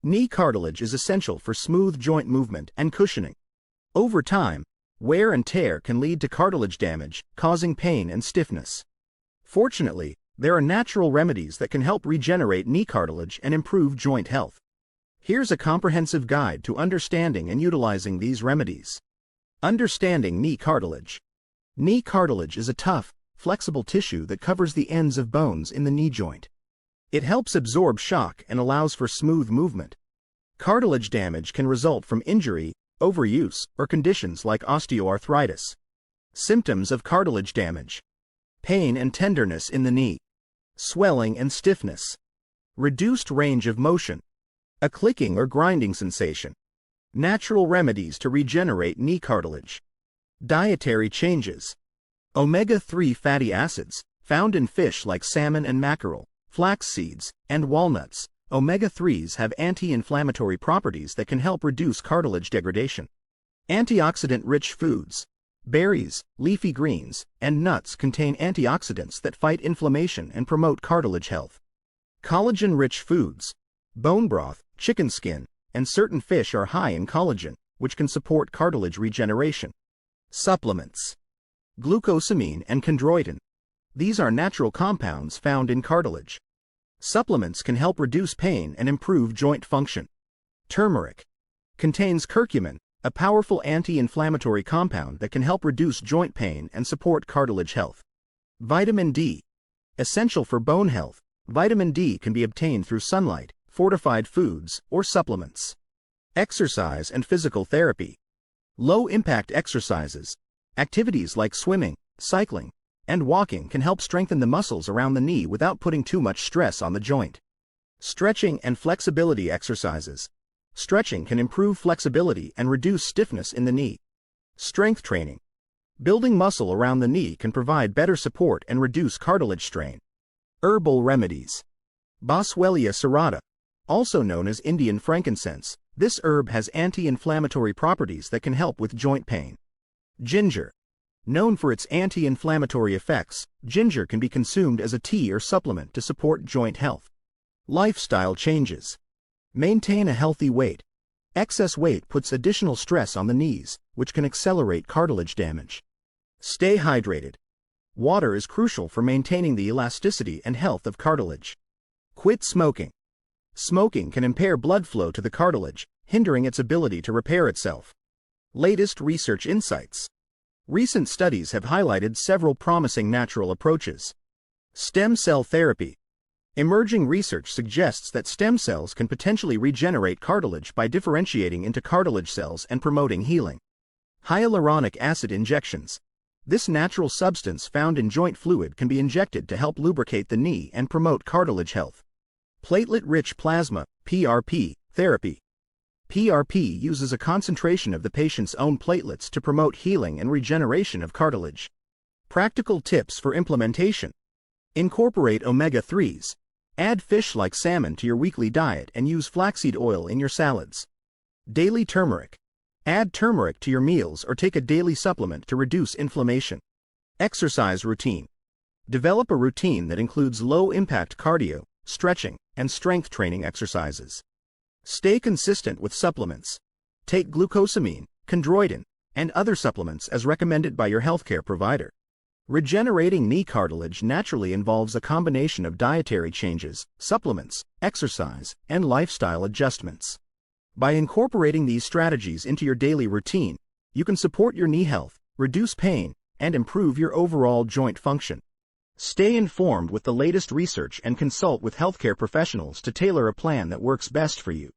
Knee cartilage is essential for smooth joint movement and cushioning. Over time, wear and tear can lead to cartilage damage, causing pain and stiffness. Fortunately, there are natural remedies that can help regenerate knee cartilage and improve joint health. Here's a comprehensive guide to understanding and utilizing these remedies. Understanding knee cartilage. Knee cartilage is a tough, flexible tissue that covers the ends of bones in the knee joint. It helps absorb shock and allows for smooth movement. Cartilage damage can result from injury, overuse, or conditions like osteoarthritis. Symptoms of cartilage damage: pain and tenderness in the knee, swelling and stiffness, reduced range of motion, a clicking or grinding sensation. Natural remedies to regenerate knee cartilage. Dietary changes. Omega-3 fatty acids, found in fish like salmon and mackerel, flax seeds, and walnuts. Omega-3s have anti-inflammatory properties that can help reduce cartilage degradation. Antioxidant-rich foods. Berries, leafy greens, and nuts contain antioxidants that fight inflammation and promote cartilage health. Collagen-rich foods. Bone broth, chicken skin, and certain fish are high in collagen, which can support cartilage regeneration. Supplements. Glucosamine and chondroitin. These are natural compounds found in cartilage. Supplements can help reduce pain and improve joint function. Turmeric. Contains curcumin, a powerful anti-inflammatory compound that can help reduce joint pain and support cartilage health. Vitamin D. Essential for bone health, vitamin D can be obtained through sunlight, fortified foods, or supplements. Exercise and physical therapy. Low-impact exercises. Activities like swimming, cycling, and walking can help strengthen the muscles around the knee without putting too much stress on the joint. Stretching and flexibility exercises. Stretching can improve flexibility and reduce stiffness in the knee. Strength training. Building muscle around the knee can provide better support and reduce cartilage strain. Herbal remedies. Boswellia serrata, also known as Indian frankincense. This herb has anti-inflammatory properties that can help with joint pain. Ginger. Known for its anti-inflammatory effects, ginger can be consumed as a tea or supplement to support joint health. Lifestyle changes. Maintain a healthy weight. Excess weight puts additional stress on the knees, which can accelerate cartilage damage. Stay hydrated. Water is crucial for maintaining the elasticity and health of cartilage. Quit smoking. Smoking can impair blood flow to the cartilage, hindering its ability to repair itself. Latest research insights. Recent studies have highlighted several promising natural approaches. Stem cell therapy. Emerging research suggests that stem cells can potentially regenerate cartilage by differentiating into cartilage cells and promoting healing. Hyaluronic acid injections. This natural substance found in joint fluid can be injected to help lubricate the knee and promote cartilage health. Platelet-rich plasma, PRP, therapy. PRP uses a concentration of the patient's own platelets to promote healing and regeneration of cartilage. Practical tips for implementation. Incorporate omega-3s. Add fish like salmon to your weekly diet and use flaxseed oil in your salads. Daily turmeric. Add turmeric to your meals or take a daily supplement to reduce inflammation. Exercise routine. Develop a routine that includes low-impact cardio, stretching, and strength training exercises. Stay consistent with supplements. Take glucosamine, chondroitin, and other supplements as recommended by your healthcare provider. Regenerating knee cartilage naturally involves a combination of dietary changes, supplements, exercise, and lifestyle adjustments. By incorporating these strategies into your daily routine, you can support your knee health, reduce pain, and improve your overall joint function. Stay informed with the latest research and consult with healthcare professionals to tailor a plan that works best for you.